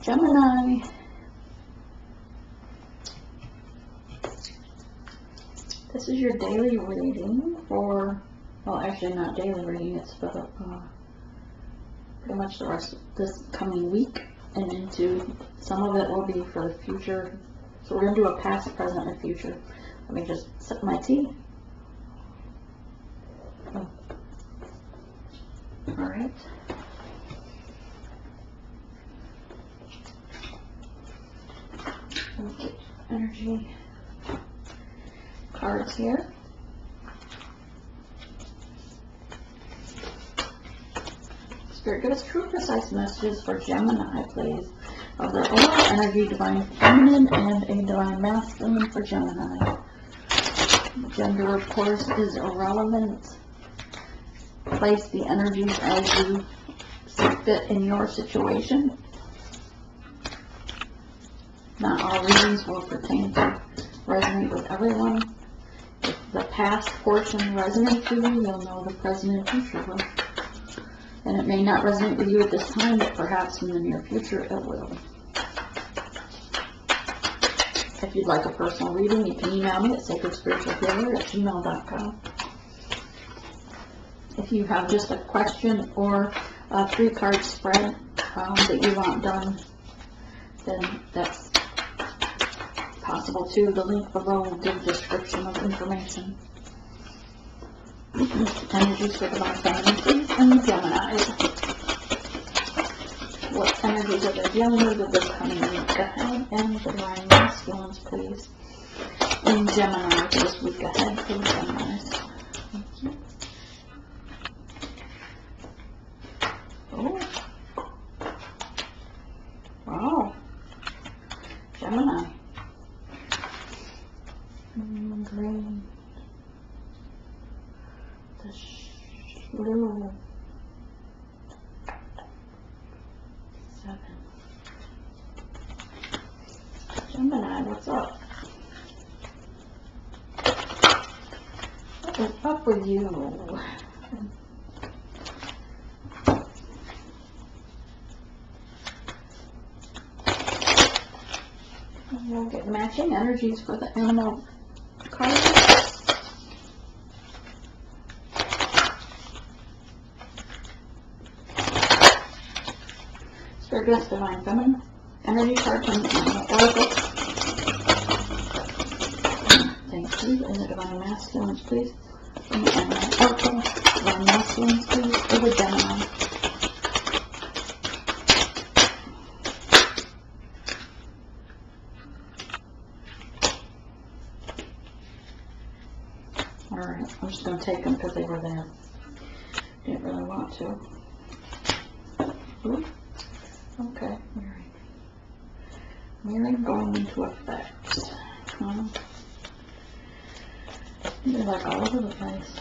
Gemini. This is your daily reading for, well, actually not daily reading, it's for the, pretty much the rest of this coming week and into, some of it will be for the future. So we're going to do a past, present, and future. Let me just sip my tea. Oh. All right. Okay. Energy cards here. Spirit, give us true, precise messages for Gemini, please. Of their own energy, divine feminine and a divine masculine for Gemini. Gender, of course, is irrelevant. Place the energies as you see fit in your situation. Not all readings will pertain to resonate with everyone. If the past portion resonates with you, you'll know the present and future will. And it may not resonate with you at this time, but perhaps in the near future it will. If you'd like a personal reading, you can email me at sacredspiritualhealer@gmail.com. If you have just a question or a 3-card spread that you want done, then that's possible too. The link below will give a description of information. Energies for divine feminine, please, and the Gemini. What energies are they dealing with this coming week ahead? And the divine masculines, please. In Gemini, for this week ahead for the Geminis. Thank you. Oh. Wow. Gemini. Green. The blue. 7. Gemini, what's up? What is up with you? We'll get matching energies for the animal card. Spirit, divine feminine energy card from the animal oracle. Thank you. And the divine masculines, please. From the animal oracle. Divine masculines, please. For the Gemini. Alright, I'm just going to take them because they were there. Didn't really want to. Ooh. Okay, mirroring going into effect. They're like all over the place.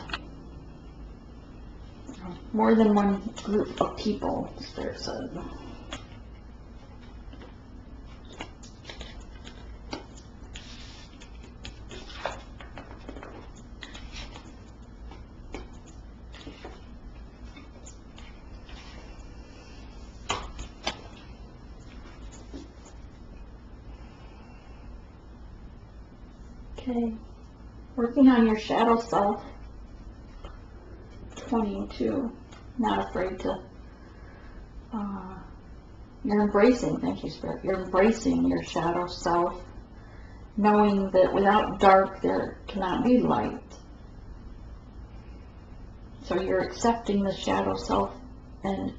More than one group of people, Spirit said. Okay, working on your shadow self. 22, not afraid to, you're embracing, thank you, Spirit, you're embracing your shadow self, knowing that without dark there cannot be light. So you're accepting the shadow self and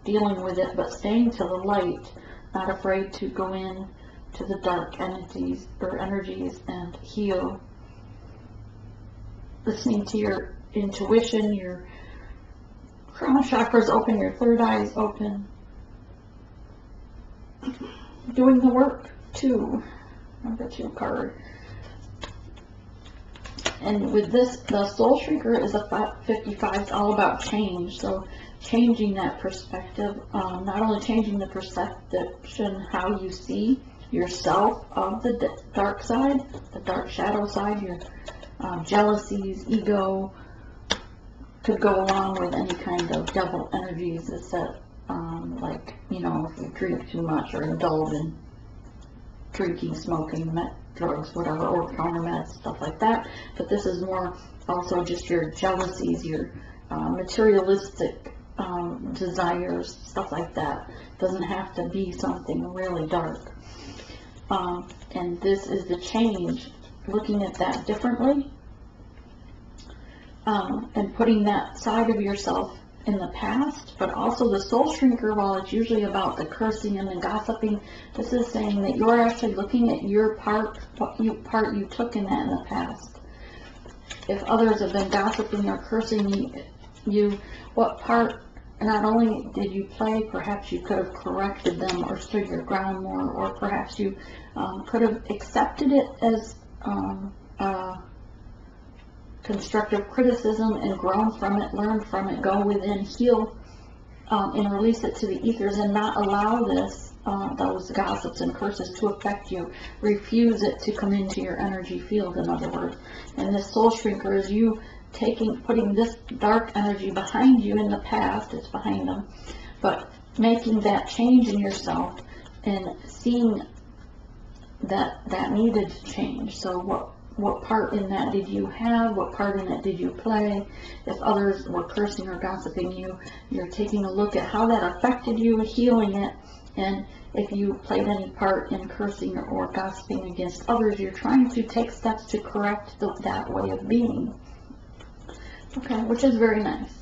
dealing with it, but staying to the light, not afraid to go in to the dark entities or energies and heal. Listening to your intuition, your crown chakras open, your third eye is open. Doing the work too. Number 2 card. And with this, the Soul Shrinker is a 55. It's all about change. So changing that perspective, not only changing the perception, how you see yourself of the dark side, the dark shadow side, your jealousies, ego, could go along with any kind of devil energies. It's that, like, you know, if you drink too much or indulge in drinking, smoking, drugs, whatever, or counter meds, stuff like that. But this is more also just your jealousies, your materialistic desires, stuff like that. Doesn't have to be something really dark. And this is the change, looking at that differently, and putting that side of yourself in the past. But also the soul shrinker, while it's usually about the cursing and the gossiping, this is saying that you're actually looking at your part, what you took in that in the past. If others have been gossiping or cursing you, what part not only did you play, perhaps you could have corrected them or stood your ground more, or perhaps you could have accepted it as constructive criticism and grown from it, learned from it, go within, heal, and release it to the ethers, and not allow this, those gossips and curses to affect you. Refuse it to come into your energy field, in other words. And this soul shrinker is you putting this dark energy behind you in the past, it's behind them, but making that change in yourself and seeing that needed to change. So what part in that did you have? What part in it did you play? If others were cursing or gossiping you, you're taking a look at how that affected you, healing it, and if you played any part in cursing or gossiping against others, you're trying to take steps to correct that way of being. Okay, which is very nice.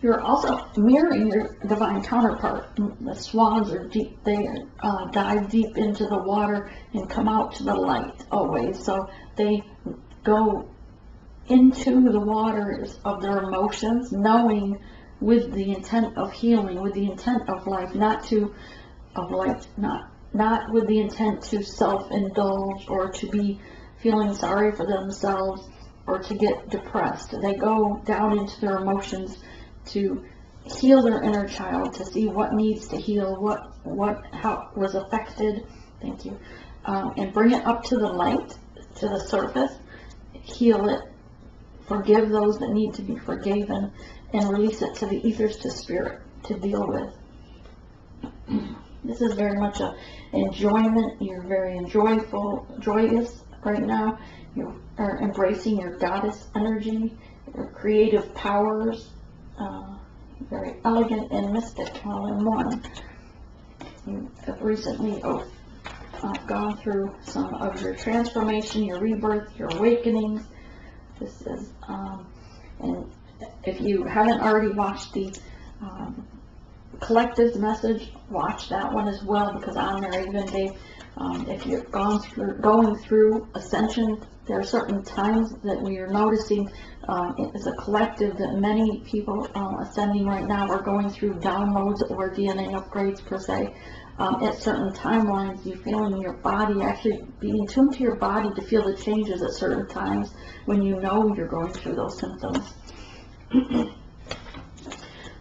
You're also mirroring your divine counterpart. The swans are deep, they dive deep into the water and come out to the light always. So they go into the waters of their emotions, knowing with the intent of healing, with the intent of life, not with the intent to self-indulge or to be feeling sorry for themselves or to get depressed. They go down into their emotions to heal their inner child, to see what needs to heal, how was affected, thank you, and bring it up to the light, to the surface, heal it, forgive those that need to be forgiven, and release it to the ethers, to spirit, to deal with. This is very much a enjoyment. You're very joyous right now. You are embracing your goddess energy, your creative powers, very elegant and mystic all in one. You have recently gone through some of your transformation, your rebirth, your awakenings. This is, and if you haven't already watched the collective's message, watch that one as well, because on there even if you're going through ascension, there are certain times that we are noticing as a collective that many people ascending right now are going through downloads or DNA upgrades per se. At certain timelines, you feel in your body, actually being tuned to your body to feel the changes at certain times when you know you're going through those symptoms.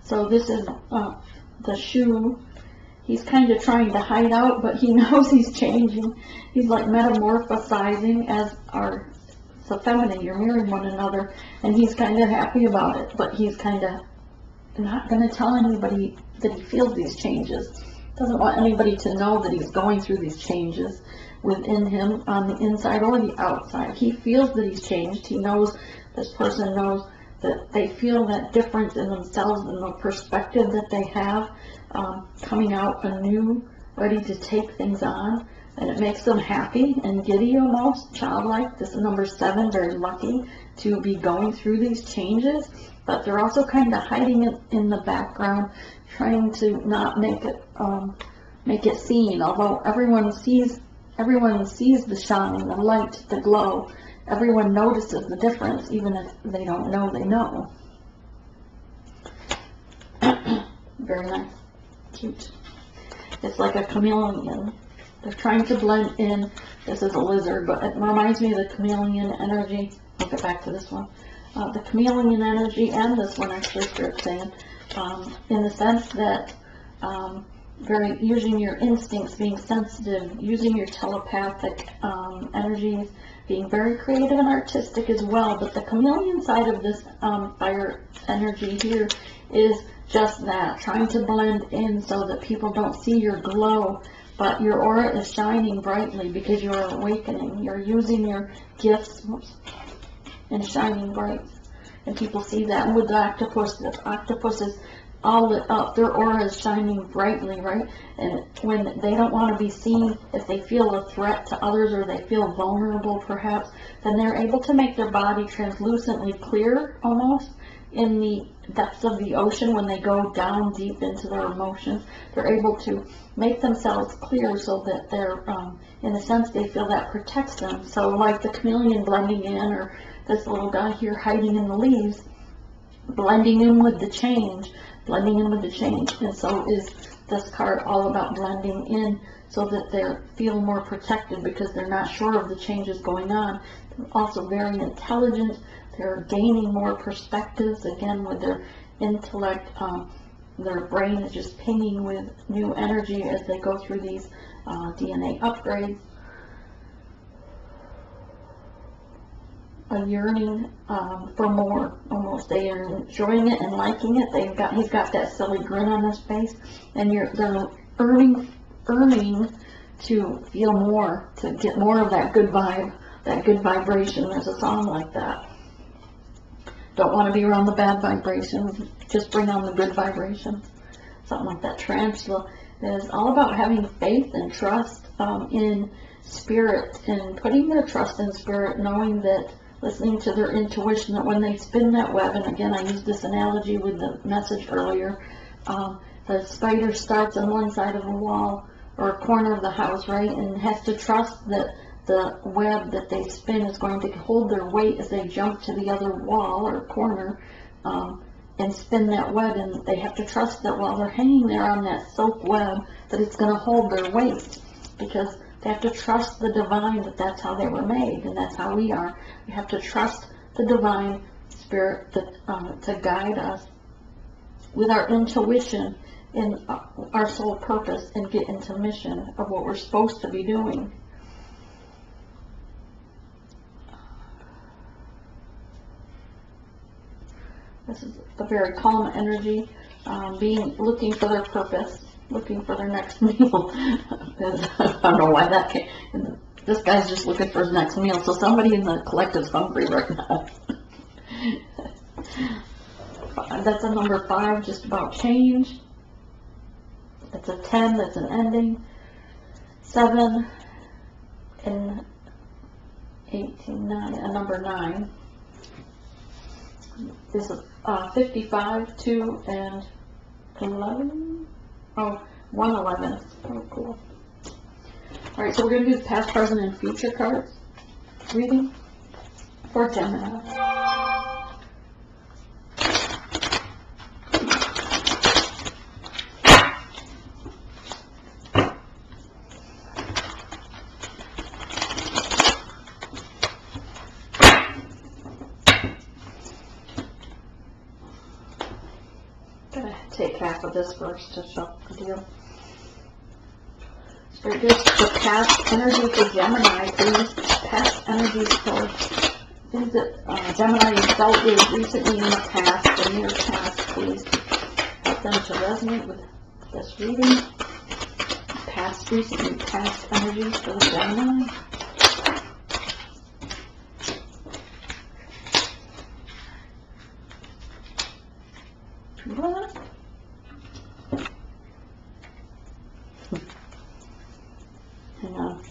So this is the shoe. He's kind of trying to hide out, but he knows he's changing. He's like metamorphosizing, as are so feminine. You're mirroring one another, and he's kind of happy about it, but he's kind of not going to tell anybody that he feels these changes. Doesn't want anybody to know that he's going through these changes within him on the inside or the outside. He feels that he's changed. He knows, this person knows that they feel that difference in themselves and the perspective that they have, coming out anew, ready to take things on, and it makes them happy and giddy, almost childlike. This is number 7, very lucky to be going through these changes, but they're also kind of hiding it in the background, trying to not make it seen. Although everyone sees the shine, the light, the glow. Everyone notices the difference, even if they don't know they know. Very nice. Cute. It's like a chameleon. They're trying to blend in. This is a lizard, but it reminds me of the chameleon energy. I'll get back to this one. The chameleon energy, and this one actually, Spirit's saying, in the sense that very using your instincts, being sensitive, using your telepathic energies, being very creative and artistic as well. But the chameleon side of this fire energy here is just that, trying to blend in so that people don't see your glow, but your aura is shining brightly because you're awakening. You're using your gifts and shining bright. And people see that. And with the octopus is all lit up. Their aura is shining brightly, right? And when they don't want to be seen, if they feel a threat to others or they feel vulnerable perhaps, then they're able to make their body translucently clear almost in the depths of the ocean. When they go down deep into their emotions, they're able to make themselves clear so that they're, in a sense, they feel that protects them. So like the chameleon blending in, or this little guy here hiding in the leaves, blending in with the change, blending in with the change. And so is this card all about blending in so that they feel more protected because they're not sure of the changes going on. They're also very intelligent. They're gaining more perspectives, again, with their intellect. Their brain is just pinging with new energy as they go through these DNA upgrades. A yearning for more, almost. They are enjoying it and liking it. He's got that silly grin on his face, and they're earning to feel more, to get more of that good vibe, that good vibration. There's a song like that. Don't want to be around the bad vibrations, just bring on the good vibrations. Something like that. Tarantula is all about having faith and trust in spirit, and putting their trust in spirit, knowing that, listening to their intuition, that when they spin that web, and again I used this analogy with the message earlier, the spider starts on one side of a wall or a corner of the house, right, and has to trust that the web that they spin is going to hold their weight as they jump to the other wall or corner and spin that web, and they have to trust that while they're hanging there on that silk web that it's going to hold their weight, because they have to trust the divine, that that's how they were made, and that's how we are. We have to trust the divine spirit to guide us with our intuition in our soul purpose and get into mission of what we're supposed to be doing. This is a very calm energy, looking for their purpose, looking for their next meal. I don't know why that came. This guy's just looking for his next meal, so somebody in the collective's hungry right now. That's a number 5, just about change. That's a 10, that's an ending. 7 and 18, 9, a number 9. This is 55, 2, and 11. Oh, 111. Oh, cool. All right, so we're going to do the past, present, and future cards reading for Gemini. Gonna take half of this first to show the deal. So just the past energy for Gemini, please. Past energies for things that Gemini has dealt with recently in the past, the near past, please. Help them to resonate with this reading. Past, recently past energies for the Gemini. What? Hang on.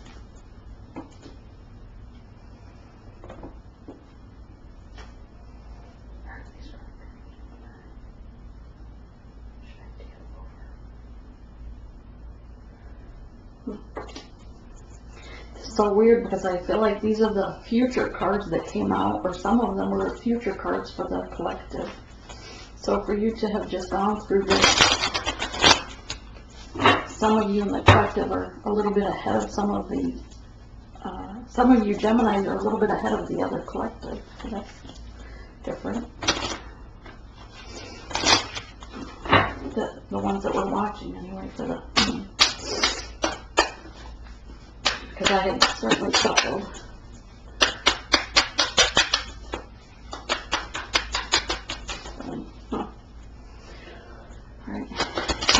It's so weird because I feel like these are the future cards that came out, or some of them were future cards for the collective. So for you to have just gone through this, some of you in the collective are a little bit ahead of some of you Geminis are a little bit ahead of the other collective. So that's different. The ones that were watching anyway, because I had certainly shuffled.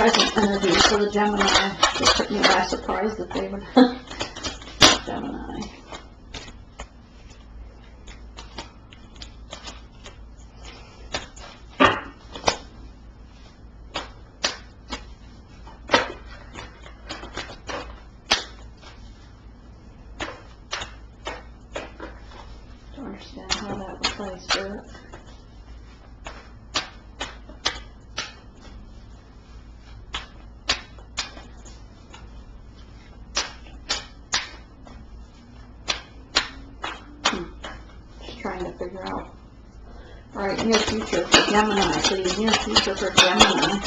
present energy for the Gemini. It took me by surprise that they would Gemini. To understand how that would play, Spirit. Trying to figure out. Alright, near future for Gemini, please. Near future for Gemini.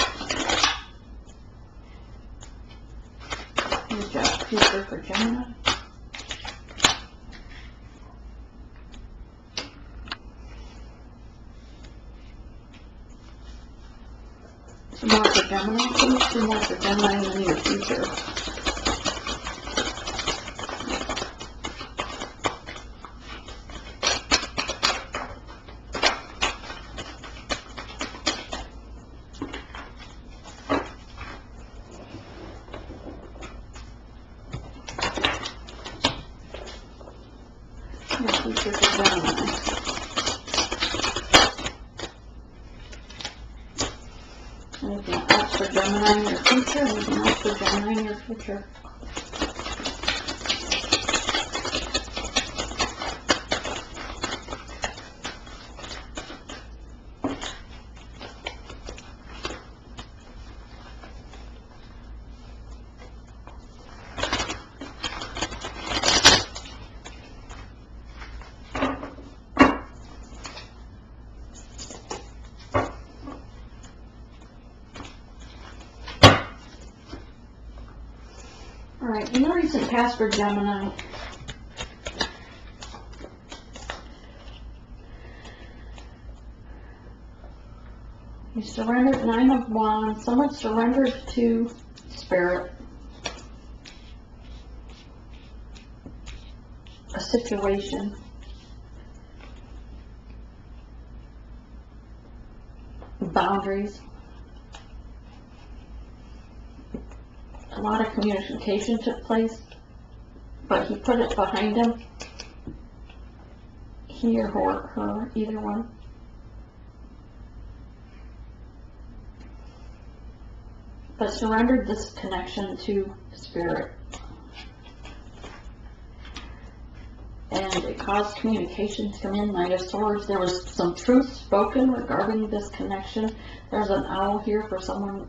Here's just future for Gemini. Some more for Gemini, please. Some more for Gemini in the near future. Future for Gemini. Anything else for Gemini in your future? Anything else for Gemini in your future? Alright, in the recent past for Gemini, you surrendered 9 of Wands. Someone surrendered to Spirit. A situation. Boundaries. A lot of communication took place, but he put it behind him. He or her, either one. But surrendered this connection to Spirit. And it caused communication to come in. Knight of Swords. There was some truth spoken regarding this connection. There's an owl here for someone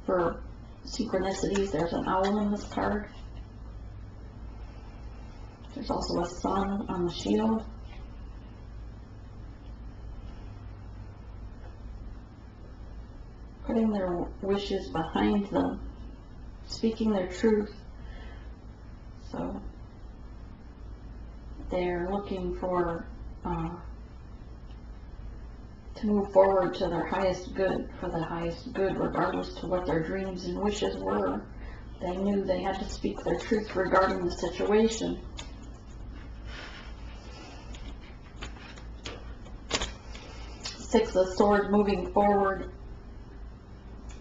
for synchronicities. There's an owl in this card. There's also a sun on the shield. Putting their wishes behind them. Speaking their truth. So they're looking for to move forward to their highest good, for the highest good, regardless to what their dreams and wishes were. They knew they had to speak their truth regarding the situation. Six of Swords, moving forward.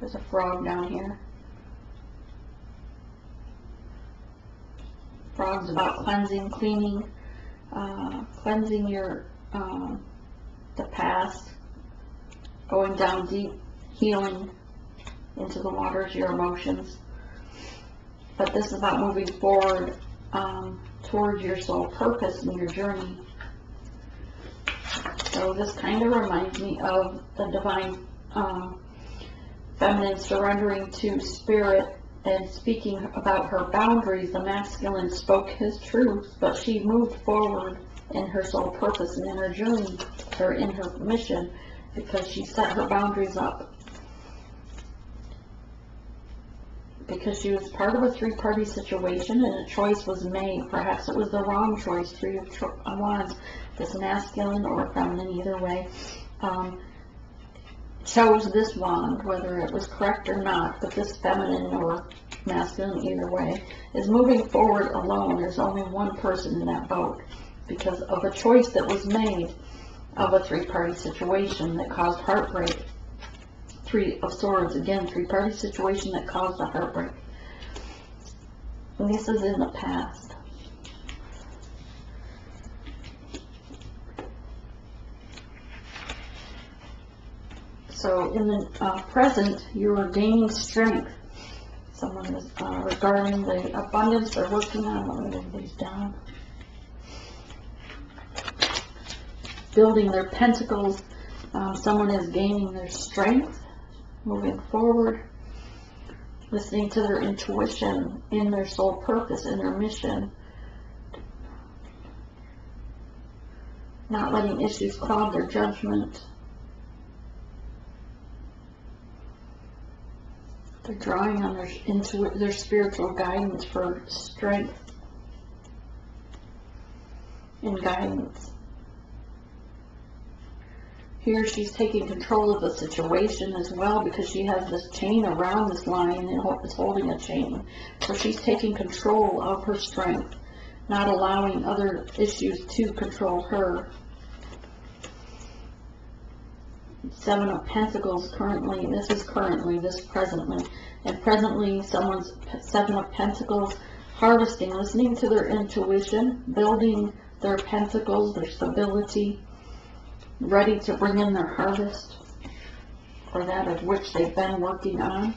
There's a frog down here. Frog's about cleansing, cleaning, cleansing your the past, going down deep, healing into the waters, your emotions. But this is about moving forward towards your soul purpose in your journey. So this kind of reminds me of the divine feminine surrendering to Spirit and speaking about her boundaries. The masculine spoke his truth, but she moved forward in her soul purpose and in her journey, or in her mission, because she set her boundaries up. Because she was part of a three-party situation and a choice was made. Perhaps it was the wrong choice. Three of Wands, this masculine or feminine, either way, chose this wand, whether it was correct or not, but this feminine or masculine, either way, is moving forward alone. There's only one person in that boat because of a choice that was made of a three-party situation that caused heartbreak. Three of Swords, again, three-party situation that caused a heartbreak. And this is in the past. So in the present, you are gaining strength. Someone is regarding the abundance they're working on. Let me move these down. Building their pentacles. Someone is gaining their strength, moving forward, listening to their intuition, in their soul purpose, in their mission. Not letting issues cloud their judgment. They're drawing on their spiritual guidance for strength and guidance. Here she's taking control of the situation as well, because she has this chain around this lion and is holding a chain. So she's taking control of her strength, not allowing other issues to control her. Seven of Pentacles currently, this is currently, this presently. And presently someone's Seven of Pentacles harvesting, listening to their intuition, building their pentacles, their stability, ready to bring in their harvest, or that of which they've been working on.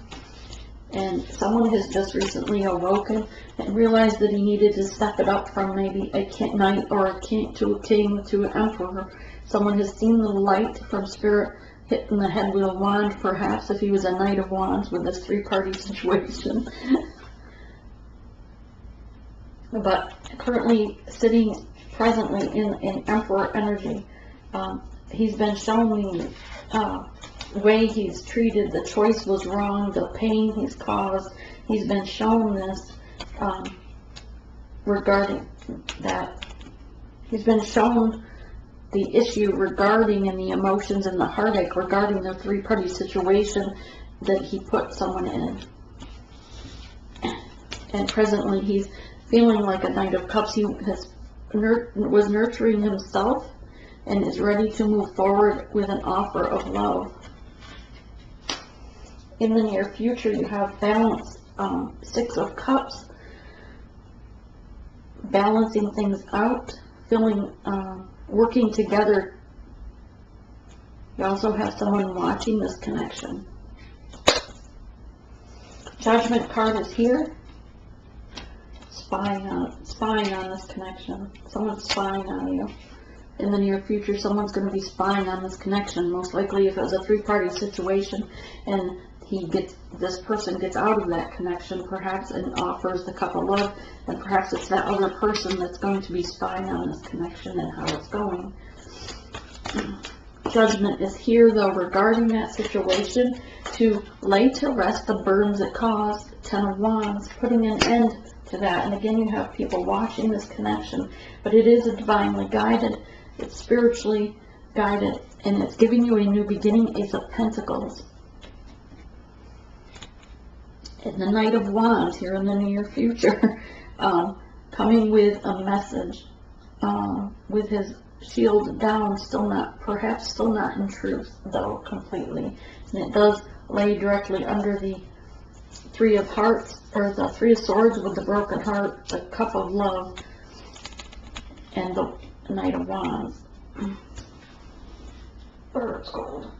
And someone has just recently awoken and realized that he needed to step it up from maybe a knight or a king to an emperor. Someone has seen the light from spirit hitting the head with a wand, perhaps, if he was a Knight of Wands with this three-party situation. But currently sitting presently in Emperor energy, he's been shown the way he's treated, the choice was wrong, the pain he's caused. He's been shown this regarding that. He's been shown the issue regarding, and the emotions and the heartache regarding the three-party situation that he put someone in. And presently he's feeling like a Knight of Cups. He was nurturing himself and is ready to move forward with an offer of love. In the near future, you have balance, Six of Cups, balancing things out, feeling, working together. You also have someone watching this connection. Judgment card is here, spying on this connection. Someone's spying on you. In the near future, someone's going to be spying on this connection. Most likely, if it was a three-party situation, and this person gets out of that connection, perhaps, and offers the cup of love, and perhaps it's that other person that's going to be spying on this connection and how it's going. Judgment is here, though, regarding that situation, to lay to rest the burdens it caused. Ten of Wands, putting an end to that. And again, you have people watching this connection, but it is a divinely guided, it's spiritually guided, and it's giving you a new beginning. Ace of Pentacles. And the Knight of Wands here in the near future, coming with a message, with his shield down, perhaps still not in truth, though, completely. And it does lay directly under the Three of Hearts, or the Three of Swords with the broken heart, the cup of love, and the Knight of Wands. Bird's gold.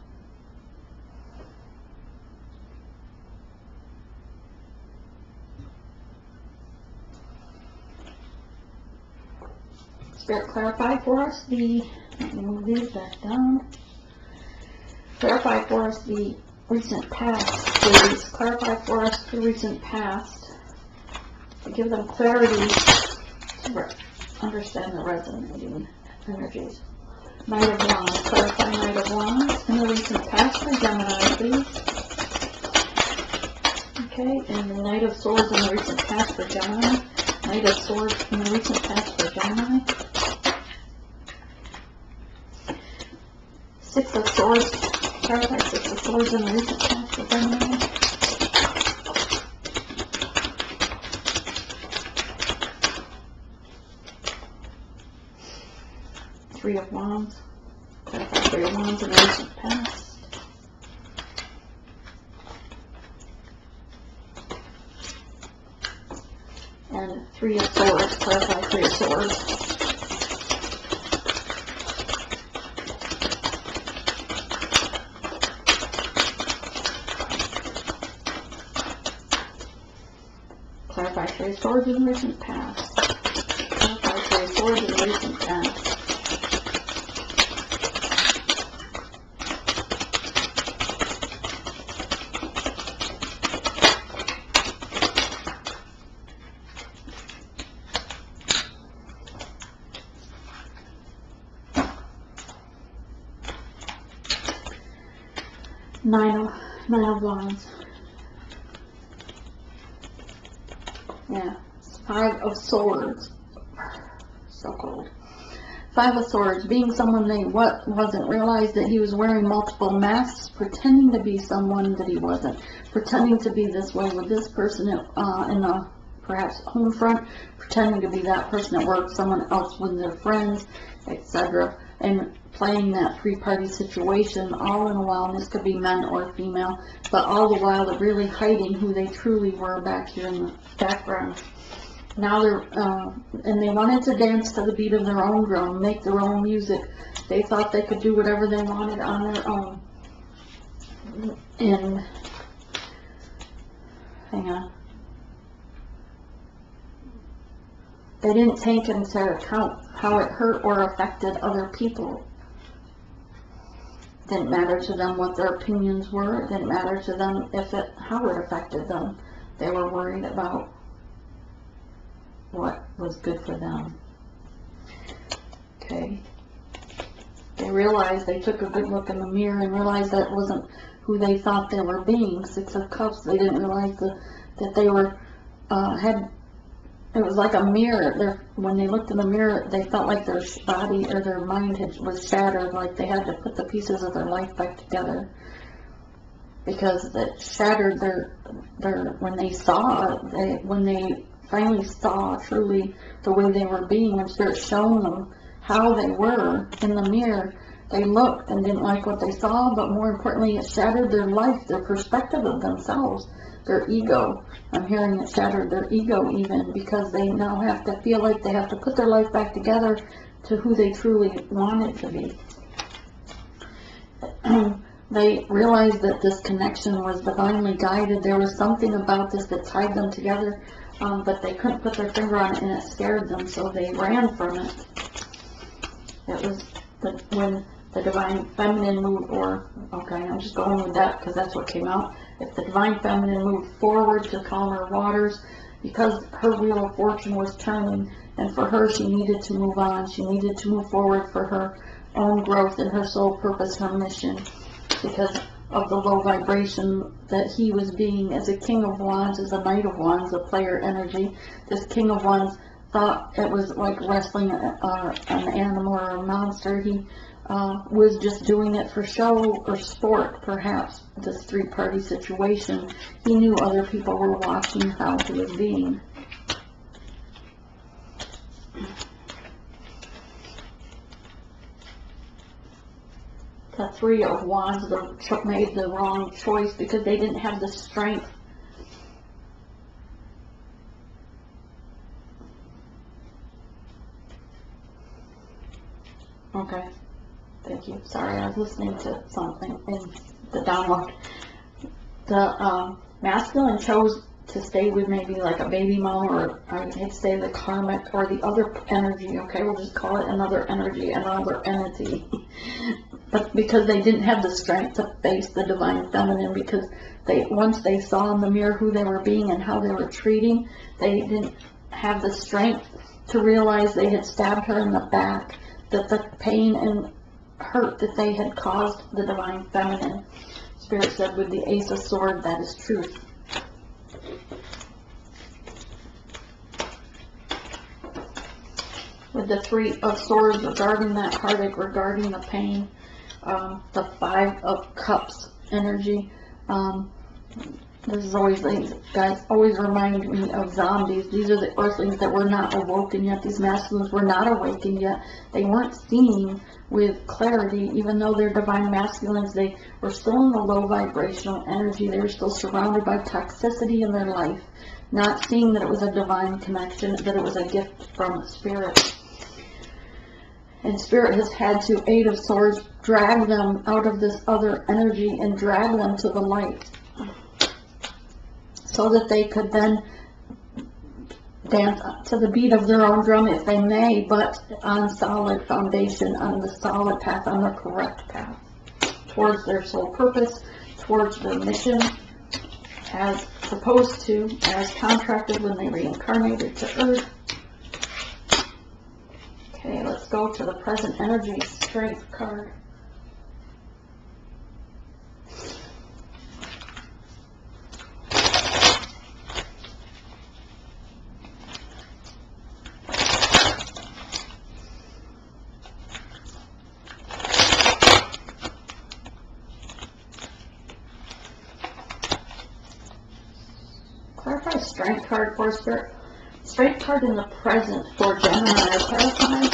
Spirit, clarify for us let me move these back down. Clarify for us the recent past, please. Clarify for us the recent past. To give them clarity to understand the resonating energies. Knight of Wands. Clarify Knight of Wands in the recent past for Gemini, please. Okay, and the Knight of Swords in the recent past for Gemini. Knight of Swords in the recent past for Gemini. Six of Swords. Clarify Six of Swords in the recent past for Gemini. Three of Wands. Clarify Three of Wands in the recent past. and Three of Swords. Clarify Three of Swords. Clarify Three of Swords in recent past. Clarify Three of Swords in recent past. Nine of Wands. Yeah. Five of Swords. So cold. Five of Swords. Being someone they wasn't, realized that he was wearing multiple masks, pretending to be someone that he wasn't, pretending to be this way with this person in the perhaps home front, pretending to be that person at work, someone else with their friends, etc. And playing that three-party situation all in a while, and this could be men or female, but all the while they're really hiding who they truly were back here in the background. Now they're, and they wanted to dance to the beat of their own drum, make their own music. They thought they could do whatever they wanted on their own. And, hang on. They didn't take into account how it hurt or affected other people. Didn't matter to them what their opinions were. It didn't matter to them how it affected them. They were worried about what was good for them. Okay. They realized, they took a good look in the mirror and realized that wasn't who they thought they were being. Six of Cups. They didn't realize that they were, it was like a mirror. When they looked in the mirror, they felt like their body or their mind was shattered, like they had to put the pieces of their life back together. Because it shattered when they finally saw truly the way they were being, and Spirit showing them how they were in the mirror, they looked and didn't like what they saw, but more importantly, it shattered their life, their perspective of themselves, their ego. I'm hearing it shattered their ego even, because they now have to feel like they have to put their life back together to who they truly wanted to be. They realized that this connection was divinely guided. There was something about this that tied them together, but they couldn't put their finger on it, and it scared them, so they ran from it. It was when the Divine Feminine moved, okay, I'm just going with that because that's what came out. If the Divine Feminine moved forward to calmer waters, because her wheel of fortune was turning, and for her, she needed to move on. She needed to move forward for her own growth and her soul purpose, her mission, because of the low vibration that he was being as a King of Wands, as a Knight of Wands, a player energy. This King of Wands thought it was like wrestling an animal or a monster. He was just doing it for show or sport, perhaps, this three-party situation. He knew other people were watching how he was being. The Three of Wands made the wrong choice because they didn't have the strength. Okay, thank you. Sorry, I was listening to something in the download. The masculine chose to stay with maybe like a baby mom, or I hate to say the karmic, or the other energy. Okay, we'll just call it another energy, another entity. But because they didn't have the strength to face the Divine Feminine, because once they saw in the mirror who they were being and how they were treating, they didn't have the strength to realize they had stabbed her in the back, that the pain and hurt that they had caused the Divine Feminine. Spirit said with the Ace of Swords, that is truth. With the Three of Swords regarding that heartache, regarding the pain, the Five of Cups energy, This is always things, guys, always remind me of zombies. These are the earthlings that were not awoken yet. These masculines were not awakened yet. They weren't seeing with clarity, even though they're divine masculines. They were still in the low vibrational energy. They were still surrounded by toxicity in their life, not seeing that it was a divine connection, that it was a gift from Spirit. And Spirit has had to, Eight of Swords, drag them out of this other energy and drag them to the light, so that they could then dance to the beat of their own drum if they may, but on solid foundation, on the solid path, on the correct path, towards their soul purpose, towards their mission, as supposed to, as contracted when they reincarnated to Earth. Okay, let's go to the present energy strength card. Clarify strength card for Spirit. Strength card in the present for Gemini. Clarify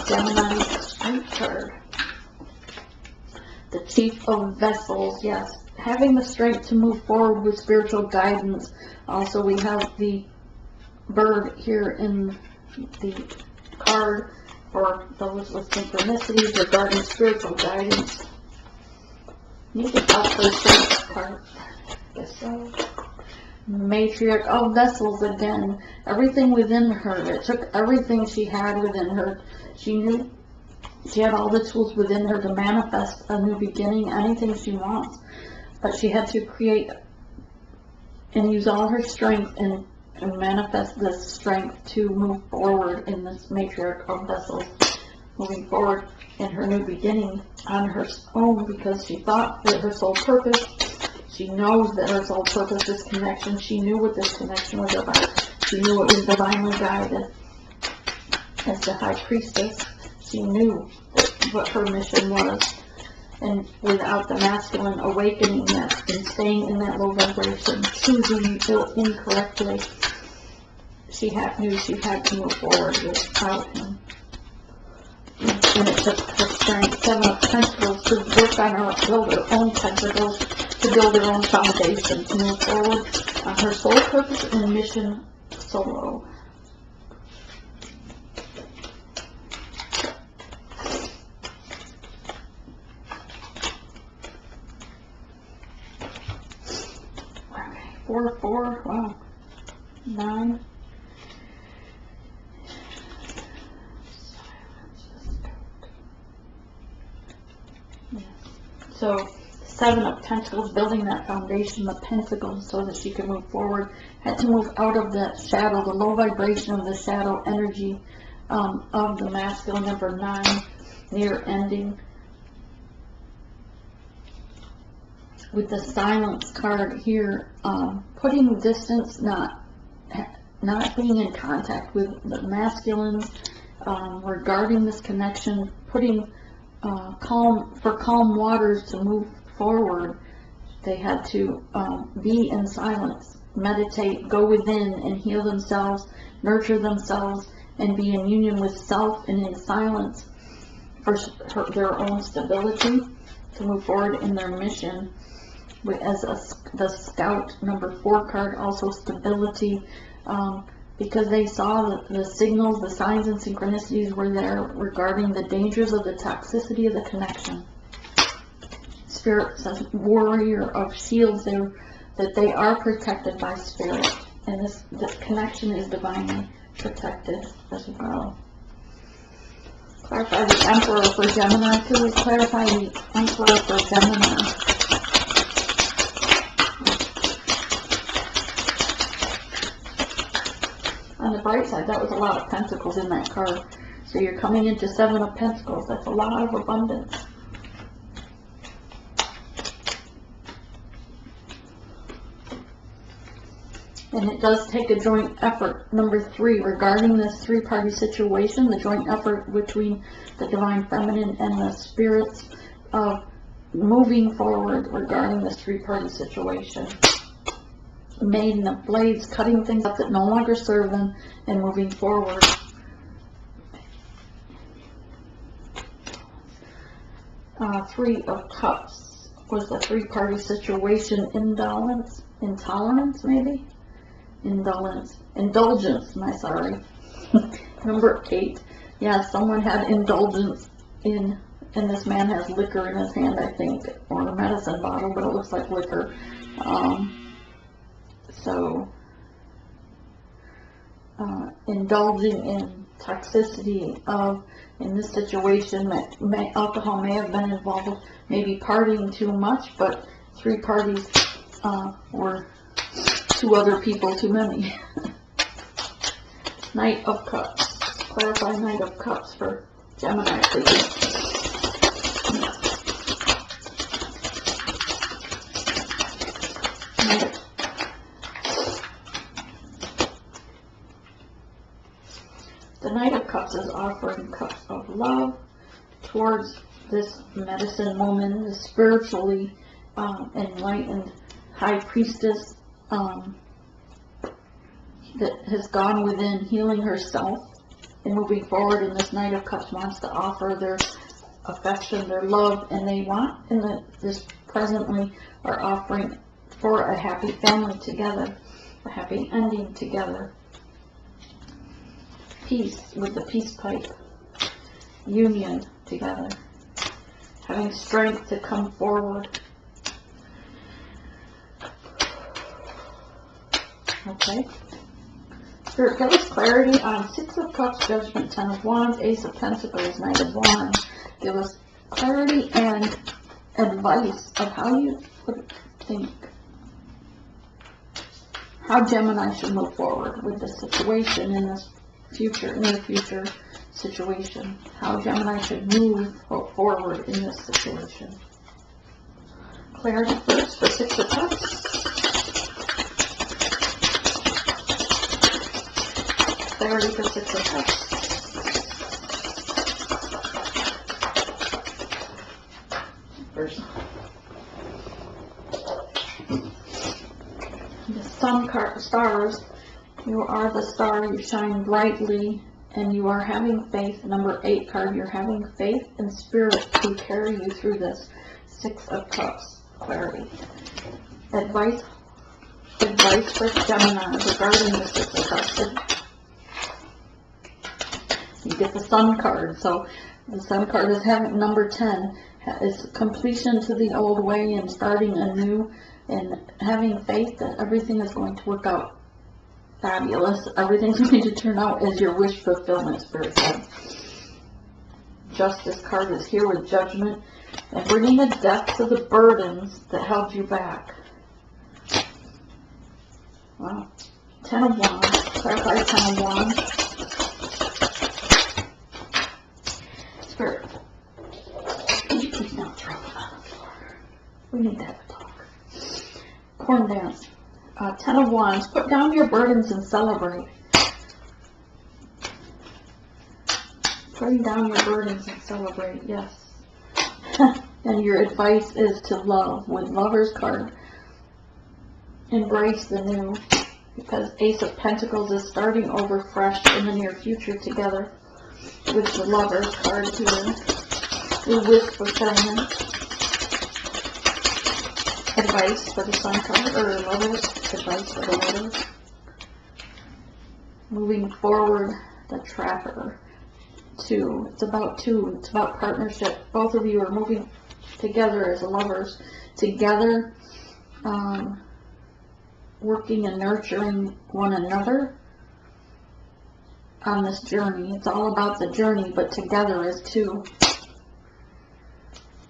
Gemini strength card. The Chief of Vessels, yes. Having the strength to move forward with spiritual guidance. Also, we have the bird here in the card for those with synchronicities regarding spiritual guidance. Need to help for strength card. Guess so. Matriarch of Vessels again. Everything within her. It took everything she had within her. She knew she had all the tools within her to manifest a new beginning, anything she wants. But she had to create and use all her strength and manifest this strength to move forward in this Matriarch of Vessels. Moving forward in her new beginning on her own, because she thought that her soul purpose, she knows that her soul purpose is connection. She knew what this connection was about. She knew it was divinely guided. As the High Priestess, she knew what her mission was. And without the masculine awakening that and staying in that low vibration, choosing incorrectly, knew she had to move forward without him. And it took her strength, 7 of Pentacles, to work on her, build her own tentacles, to build her own foundation, to move forward on her soul purpose and mission solo. Okay, 4, wow, 9. So, 7 of Pentacles, building that foundation, the Pentacles, so that she could move forward. Had to move out of that shadow, the low vibration of the shadow energy of the masculine, number 9, near ending. With the Silence card here, putting distance, not being in contact with the masculines, regarding this connection, putting calm waters to move forward. They had to be in silence, meditate, go within and heal themselves, nurture themselves, and be in union with self and in silence for their own stability to move forward in their mission. As the Scout, number 4 card, also stability, because they saw the signals, the signs and synchronicities were there regarding the dangers of the toxicity of the connection. Spirit says, warrior of shields, that they are protected by Spirit, and this connection is divinely protected as well. Clarify the Emperor for Gemini, please. Clarify the Emperor for Gemini. On the bright side, that was a lot of Pentacles in that card. So you're coming into 7 of Pentacles. That's a lot of abundance. And it does take a joint effort. Number 3, regarding this 3-party situation, the joint effort between the Divine Feminine and the spirits of moving forward regarding this 3-party situation. Maiden of Blades, cutting things up that no longer serve them and moving forward. Three of Cups was the three-party situation. Intolerance maybe? Indulgence, Number 8. Yeah, someone had indulgence and this man has liquor in his hand, I think, or a medicine bottle, but it looks like liquor. Indulging in toxicity in this situation, alcohol may have been involved, maybe partying too much, but 3 parties were 2 other people too many. Knight of Cups. Clarify Knight of Cups for Gemini, please. The Knight of Cups is offering cups of love towards this medicine woman, this spiritually enlightened high priestess that has gone within, healing herself and moving forward. And this Knight of Cups wants to offer their affection, their love, and they want, and this presently are offering for a happy family together, a happy ending together. Peace with the peace pipe, union together, having strength to come forward. Okay. Spirit, give us clarity on 6 of Cups, Judgment, 10 of Wands, Ace of Pentacles, Knight of Wands. Give us clarity and advice of how you think, how Gemini should move forward with this situation in this near future situation. How Gemini should move forward in this situation. Clarity first for 6 of Cups. Clarity for 6 of Cups. First. The sun card, stars. You are the star, you shine brightly, and you are having faith. Number 8 card, you're having faith and spirit to carry you through this. 6 of Cups, clarity. Advice for Gemini regarding the 6 of Cups. You get the Sun card, so the Sun card is having, number 10, is completion to the old way and starting anew and having faith that everything is going to work out fabulous. Everything's going to turn out as your wish fulfillment, Spirit said. Justice card is here with Judgment and bringing a death to the burdens that held you back. Wow. 10 of Wands. Clarify 10 of Wands. Spirit, could you please not throw it on the floor? We need to have a talk. Corn dance. 10 of Wands. Put down your burdens and celebrate. Putting down your burdens and celebrate, yes. And your advice is to love with Lover's card. Embrace the new, because Ace of Pentacles is starting over fresh in the near future together with the Lover's card here. Your wish fulfillment. Advice for the Sun card, or Lovers. Advice for the Lovers. Moving forward, the Trapper. 2. It's about 2. It's about partnership. Both of you are moving together as lovers. Together, working and nurturing one another on this journey. It's all about the journey, but together as 2.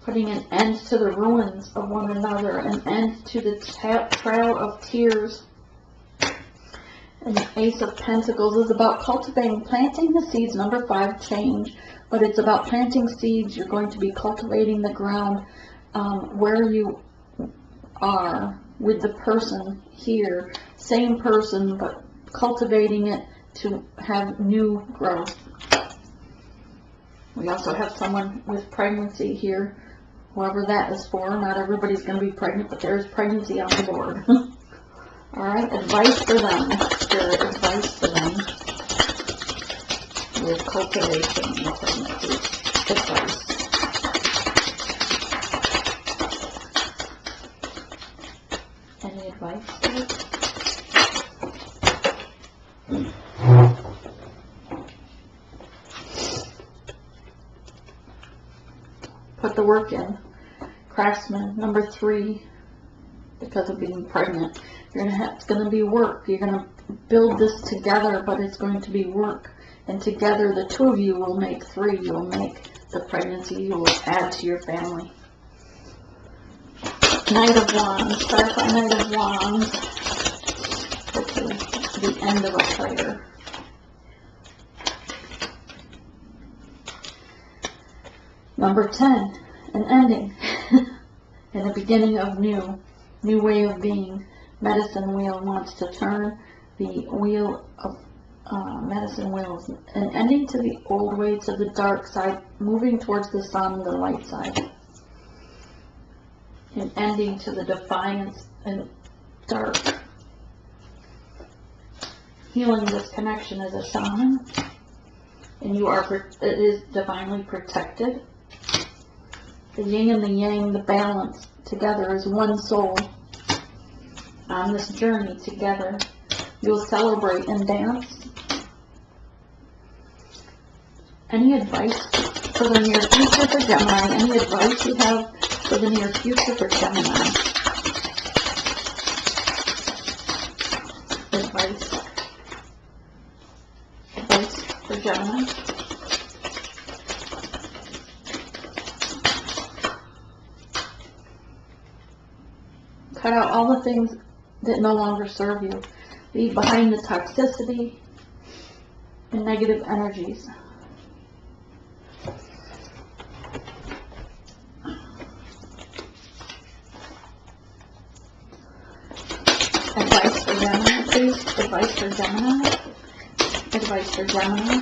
Putting an end to the ruins of one another, an end to the trail of tears. And the Ace of Pentacles is about cultivating, planting the seeds. Number 5, change. But it's about planting seeds. You're going to be cultivating the ground where you are with the person here. Same person, but cultivating it to have new growth. We also have someone with pregnancy here. Whoever that is for. Not everybody's going to be pregnant, but there's pregnancy on the board. Alright, advice for them. Spirit advice for them. With cultivation and pregnancy. Advice. Any advice? Put the work in. Craftsman, number 3, because of being pregnant. It's going to be work. You're going to build this together, but it's going to be work. And together, the two of you will make 3. You will make the pregnancy. You will add to your family. Knight of Wands. Clarify Knight of Wands. Okay, the end of a prayer. Number 10. An ending. And the beginning of new way of being. Medicine wheel wants to turn. The wheel of medicine wheels. An ending to the old way, to the dark side, moving towards the sun, the light side. An ending to the defiance and dark. Healing this connection as a shaman. And you are, it is divinely protected. The yin and the yang, the balance together as one soul. On this journey together, you'll celebrate and dance. Any advice for the near future for Gemini? Any advice you have for the near future for Gemini? Advice for Gemini? Cut out all the things that no longer serve you. Leave behind the toxicity and negative energies. Advice for Gemini, please. Advice for Gemini. Advice for Gemini.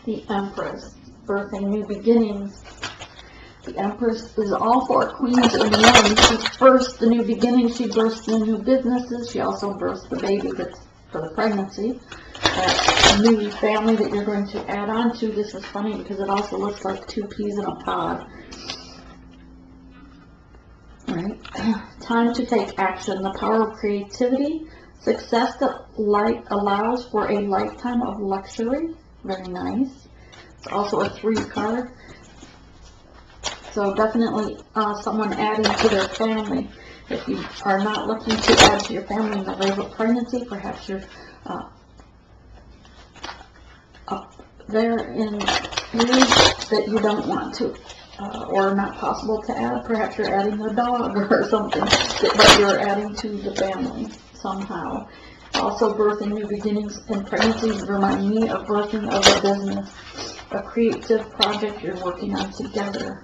The Empress, birthing new beginnings. The Empress is all 4 queens in one. She births the new beginnings. She births the new businesses. She also births the baby that's for the pregnancy. A new family that you're going to add on to. This is funny because it also looks like 2 peas in a pod. Right? Time to take action. The power of creativity. Success that allows for a lifetime of luxury. Very nice. It's also a 3 card. So definitely someone adding to their family. If you are not looking to add to your family in the way of a pregnancy, perhaps you're up there in years that you don't want to, or not possible to add. Perhaps you're adding a dog or something, but you're adding to the family somehow. Also, birthing new beginnings and pregnancies remind me of birthing of a business, a creative project you're working on together.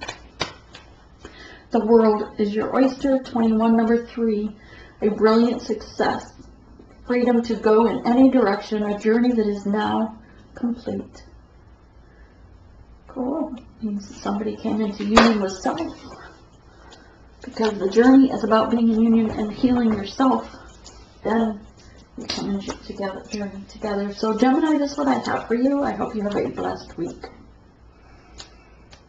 The world is your oyster. 21, number 3, a brilliant success. Freedom to go in any direction, a journey that is now complete. Cool. Means somebody came into union with self. Because the journey is about being in union and healing yourself. Then you come into journey together. So Gemini, this is what I have for you. I hope you have a blessed week.